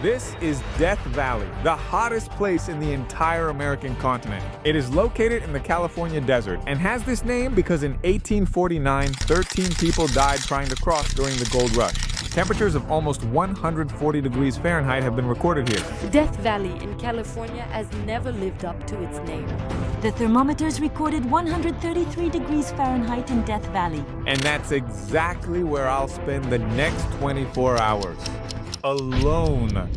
This is Death Valley, the hottest place in the entire American continent. It is located in the California desert and has this name because in 1849, 13 people died trying to cross during the gold rush. Temperatures of almost 140 degrees Fahrenheit have been recorded here. Death Valley in California has never lived up to its name. The thermometers recorded 133 degrees Fahrenheit in Death Valley. And that's exactly where I'll spend the next 24 hours. Alone.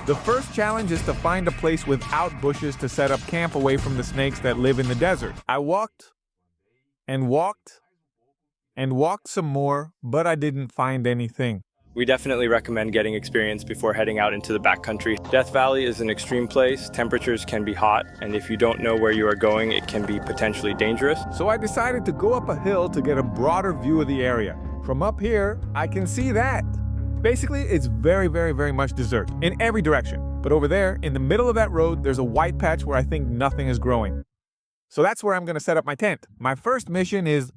The first challenge is to find a place without bushes to set up camp away from the snakes that live in the desert. I walked and walked and walked some more, but I didn't find anything. We definitely recommend getting experience before heading out into the backcountry. Death Valley is an extreme place, temperatures can be hot, and if you don't know where you are going, it can be potentially dangerous. So I decided to go up a hill to get a broader view of the area. From up here, I can see that. Basically, it's very much desert in every direction. But over there, in the middle of that road, there's a white patch where I think nothing is growing. So that's where I'm going to set up my tent. My first mission is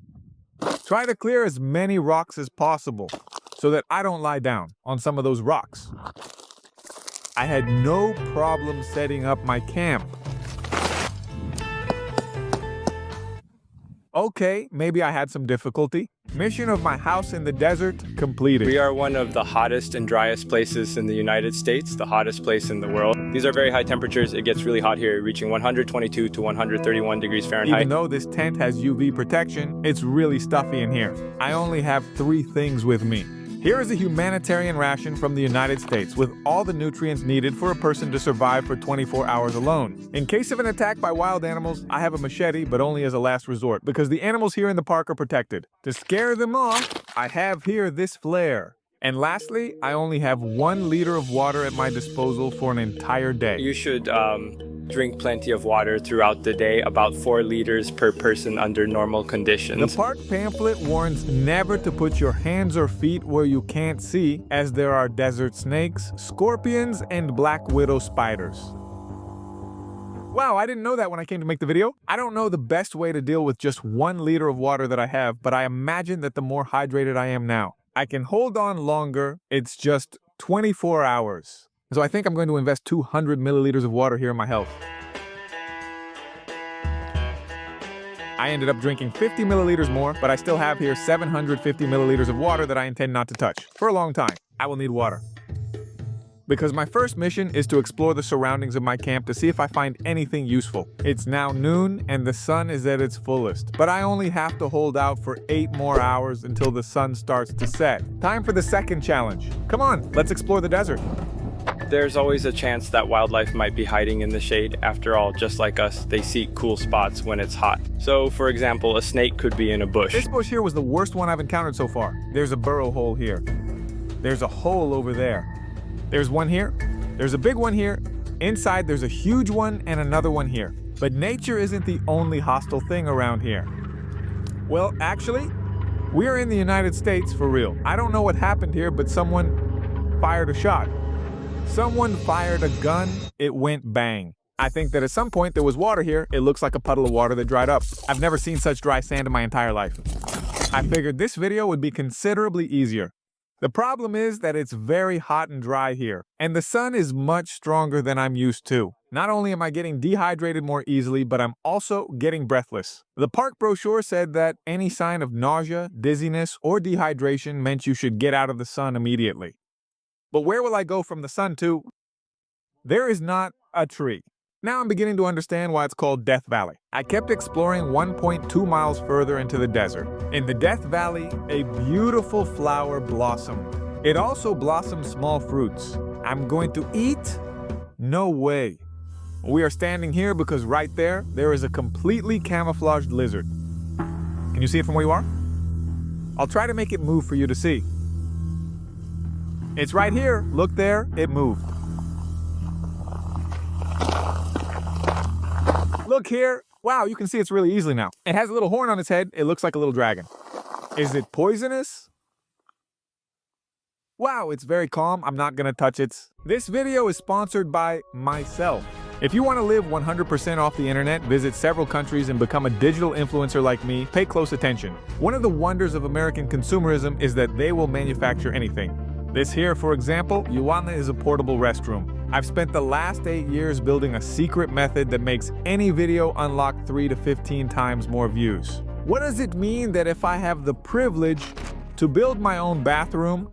try to clear as many rocks as possible so that I don't lie down on some of those rocks. I had no problem setting up my camp. Okay, maybe I had some difficulty. Mission of my house in the desert completed. We are one of the hottest and driest places in the United States, the hottest place in the world. These are very high temperatures. It gets really hot here, reaching 122 to 131 degrees Fahrenheit. Even though this tent has UV protection, it's really stuffy in here. I only have 3 things with me. Here is a humanitarian ration from the United States with all the nutrients needed for a person to survive for 24 hours alone. In case of an attack by wild animals, I have a machete, but only as a last resort, because the animals here in the park are protected. To scare them off, I have here this flare. And lastly, I only have 1 liter of water at my disposal for an entire day. You should drink plenty of water throughout the day, about 4 liters per person under normal conditions. The park pamphlet warns never to put your hands or feet where you can't see, as there are desert snakes, scorpions, and black widow spiders. Wow, I didn't know that when I came to make the video. I don't know the best way to deal with just 1 liter of water that I have, but I imagine that the more hydrated I am now, I can hold on longer. It's just 24 hours. So I think I'm going to invest 200 milliliters of water here in my health. I ended up drinking 50 milliliters more, but I still have here 750 milliliters of water that I intend not to touch. For a long time, I will need water. Because my first mission is to explore the surroundings of my camp to see if I find anything useful. It's now noon and the sun is at its fullest, but I only have to hold out for 8 more hours until the sun starts to set. Time for the second challenge. Come on, let's explore the desert. There's always a chance that wildlife might be hiding in the shade. After all, just like us, they seek cool spots when it's hot. So, for example, a snake could be in a bush. This bush here was the worst one I've encountered so far. There's a burrow hole here. There's a hole over there. There's one here. There's a big one here. Inside, there's a huge one and another one here. But nature isn't the only hostile thing around here. Well, actually, we're in the United States for real. I don't know what happened here, but someone fired a shot. Someone fired a gun, it went bang. I think that at some point there was water here. It looks like a puddle of water that dried up. I've never seen such dry sand in my entire life. I figured this video would be considerably easier. The problem is that it's very hot and dry here, and the sun is much stronger than I'm used to. Not only am I getting dehydrated more easily, but I'm also getting breathless. The park brochure said that any sign of nausea, dizziness, or dehydration meant you should get out of the sun immediately. But where will I go from the sun to? There is not a tree. Now I'm beginning to understand why it's called Death Valley. I kept exploring 1.2 miles further into the desert. In the Death Valley, a beautiful flower blossomed. It also blossomed small fruits. I'm going to eat? No way. We are standing here because right there is a completely camouflaged lizard. Can you see it from where you are? I'll try to make it move for you to see. It's right here. Look there, it moved. Look here. Wow, you can see it's really easily now. It has a little horn on its head. It looks like a little dragon. Is it poisonous? Wow, it's very calm. I'm not gonna touch it. This video is sponsored by myself. If you want to live 100% off the internet, visit several countries, and become a digital influencer like me, pay close attention. One of the wonders of American consumerism is that they will manufacture anything. This here, for example, Yuana is a portable restroom. I've spent the last 8 years building a secret method that makes any video unlock 3 to 15 times more views. What does it mean that if I have the privilege to build my own bathroom?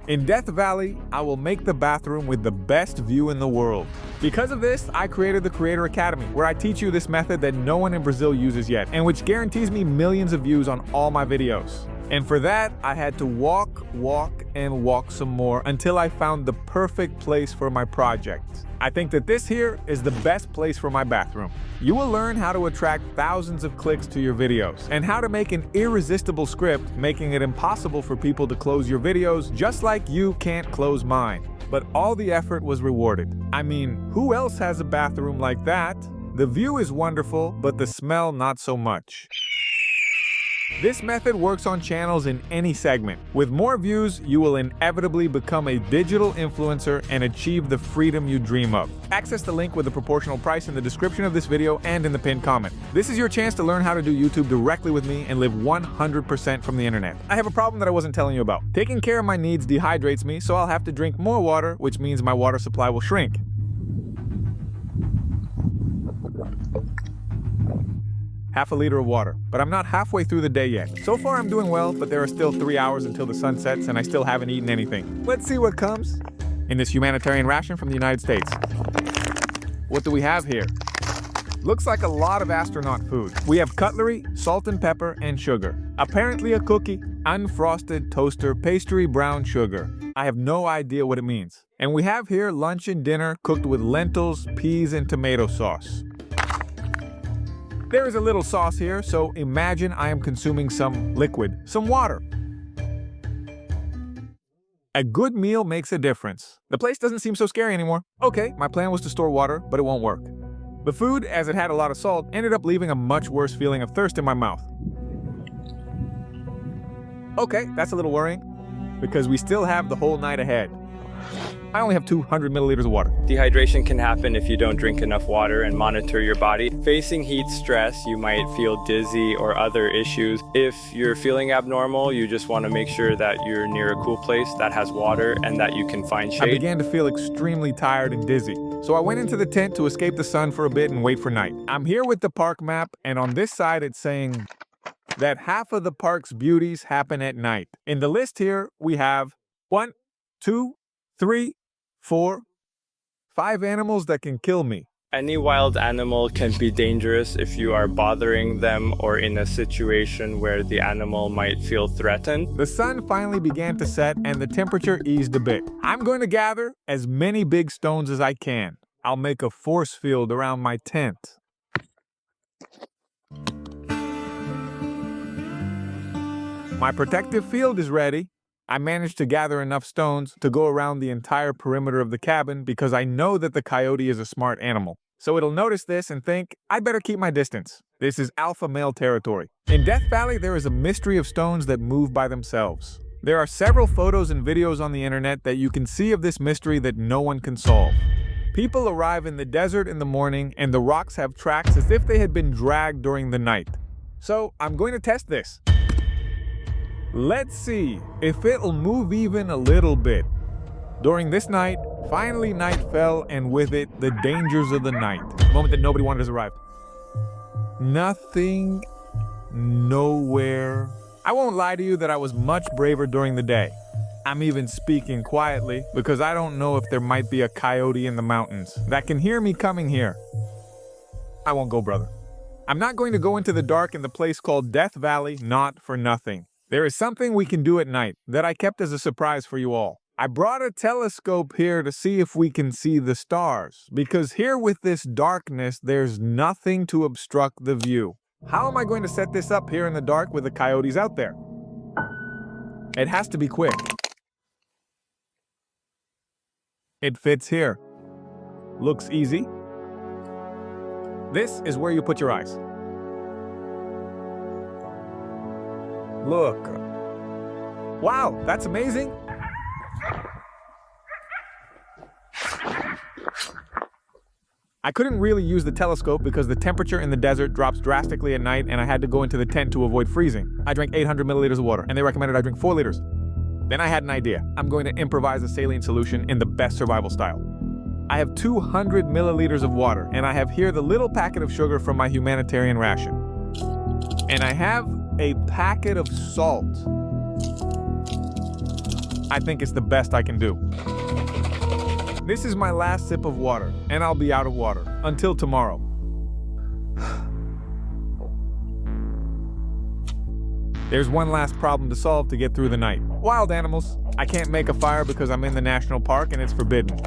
In Death Valley, I will make the bathroom with the best view in the world. Because of this, I created the Creator Academy, where I teach you this method that no one in Brazil uses yet, and which guarantees me millions of views on all my videos. And for that, I had to walk, and walk some more until I found the perfect place for my project. I think that this here is the best place for my bathroom. You will learn how to attract thousands of clicks to your videos, and how to make an irresistible script, making it impossible for people to close your videos, just like you can't close mine. But all the effort was rewarded. I mean, who else has a bathroom like that? The view is wonderful, but the smell not so much. This method works on channels in any segment. With more views, you will inevitably become a digital influencer and achieve the freedom you dream of. Access the link with the proportional price in the description of this video and in the pinned comment. This is your chance to learn how to do YouTube directly with me and live 100% from the internet. I have a problem that I wasn't telling you about. Taking care of my needs dehydrates me, so I'll have to drink more water, which means my water supply will shrink. Half a liter of water, but I'm not halfway through the day yet. So far I'm doing well, but there are still 3 hours until the sun sets and I still haven't eaten anything. Let's see what comes in this humanitarian ration from the United States. What do we have here? Looks like a lot of astronaut food. We have cutlery, salt and pepper, and sugar. Apparently a cookie, unfrosted toaster, pastry, brown sugar. I have no idea what it means. And we have here lunch and dinner cooked with lentils, peas, and tomato sauce. There is a little sauce here, so imagine I am consuming some liquid, some water. A good meal makes a difference. The place doesn't seem so scary anymore. Okay, my plan was to store water, but it won't work. The food, as it had a lot of salt, ended up leaving a much worse feeling of thirst in my mouth. Okay, that's a little worrying, because we still have the whole night ahead. I only have 200 milliliters of water. Dehydration can happen if you don't drink enough water and monitor your body. Facing heat stress, you might feel dizzy or other issues. If you're feeling abnormal, you just want to make sure that you're near a cool place that has water and that you can find shade. I began to feel extremely tired and dizzy, so I went into the tent to escape the sun for a bit and wait for night. I'm here with the park map, and on this side it's saying that half of the park's beauties happen at night. In the list here, we have 1, 2, 3, 4, 5 animals that can kill me. Any wild animal can be dangerous if you are bothering them or in a situation where the animal might feel threatened. The sun finally began to set and the temperature eased a bit. I'm going to gather as many big stones as I can. I'll make a force field around my tent. My protective field is ready. I managed to gather enough stones to go around the entire perimeter of the cabin because I know that the coyote is a smart animal. So it'll notice this and think, I'd better keep my distance. This is alpha male territory. In Death Valley, there is a mystery of stones that move by themselves. There are several photos and videos on the internet that you can see of this mystery that no one can solve. People arrive in the desert in the morning and the rocks have tracks as if they had been dragged during the night. So I'm going to test this. Let's see if it'll move even a little bit. During this night, finally night fell, and with it, the dangers of the night. The moment that nobody wanted has arrived. Nothing, nowhere. I won't lie to you that I was much braver during the day. I'm even speaking quietly because I don't know if there might be a coyote in the mountains that can hear me coming here. I won't go, brother. I'm not going to go into the dark in the place called Death Valley, not for nothing. There is something we can do at night that I kept as a surprise for you all. I brought a telescope here to see if we can see the stars, because here with this darkness, there's nothing to obstruct the view. How am I going to set this up here in the dark with the coyotes out there? It has to be quick. It fits here. Looks easy. This is where you put your eyes. Look. Wow, that's amazing. I couldn't really use the telescope because the temperature in the desert drops drastically at night and I had to go into the tent to avoid freezing. I drank 800 milliliters of water and they recommended I drink 4 liters. Then I had an idea. I'm going to improvise a saline solution in the best survival style. I have 200 milliliters of water and I have here the little packet of sugar from my humanitarian ration. And I have a packet of salt. I think it's the best I can do. This is my last sip of water, and I'll be out of water until tomorrow. There's one last problem to solve to get through the night. Wild animals. I can't make a fire because I'm in the national park and it's forbidden.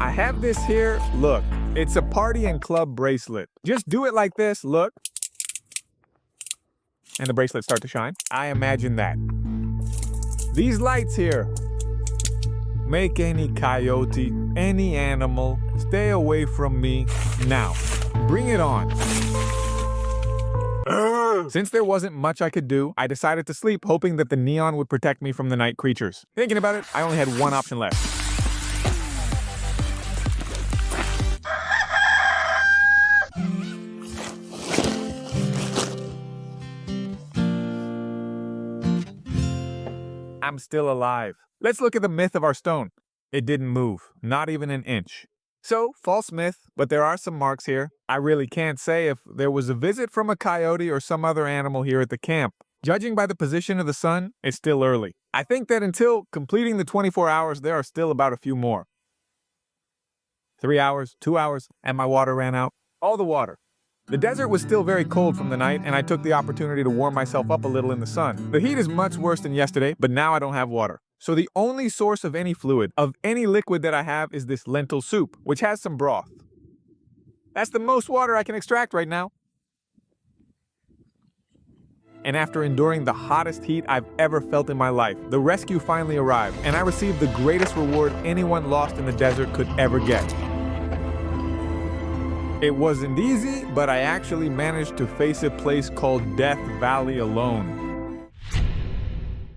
I have this here, look. It's a party and club bracelet. Just do it like this, look. And the bracelets start to shine. I imagine that. These lights here. Make any coyote, any animal, stay away from me now. Bring it on. Since there wasn't much I could do, I decided to sleep, hoping that the neon would protect me from the night creatures. Thinking about it, I only had one option left. I'm still alive. Let's look at the myth of our stone. It didn't move, not even an inch. So, false myth, but there are some marks here. I really can't say if there was a visit from a coyote or some other animal here at the camp. Judging by the position of the sun, it's still early. I think that until completing the 24 hours, there are still about a few more. 3 hours, 2 hours, and my water ran out. All the water. The desert was still very cold from the night, and I took the opportunity to warm myself up a little in the sun. The heat is much worse than yesterday, but now I don't have water. So the only source of any fluid, of any liquid that I have, is this lentil soup, which has some broth. That's the most water I can extract right now. And after enduring the hottest heat I've ever felt in my life, the rescue finally arrived, and I received the greatest reward anyone lost in the desert could ever get. It wasn't easy, but I actually managed to face a place called Death Valley alone.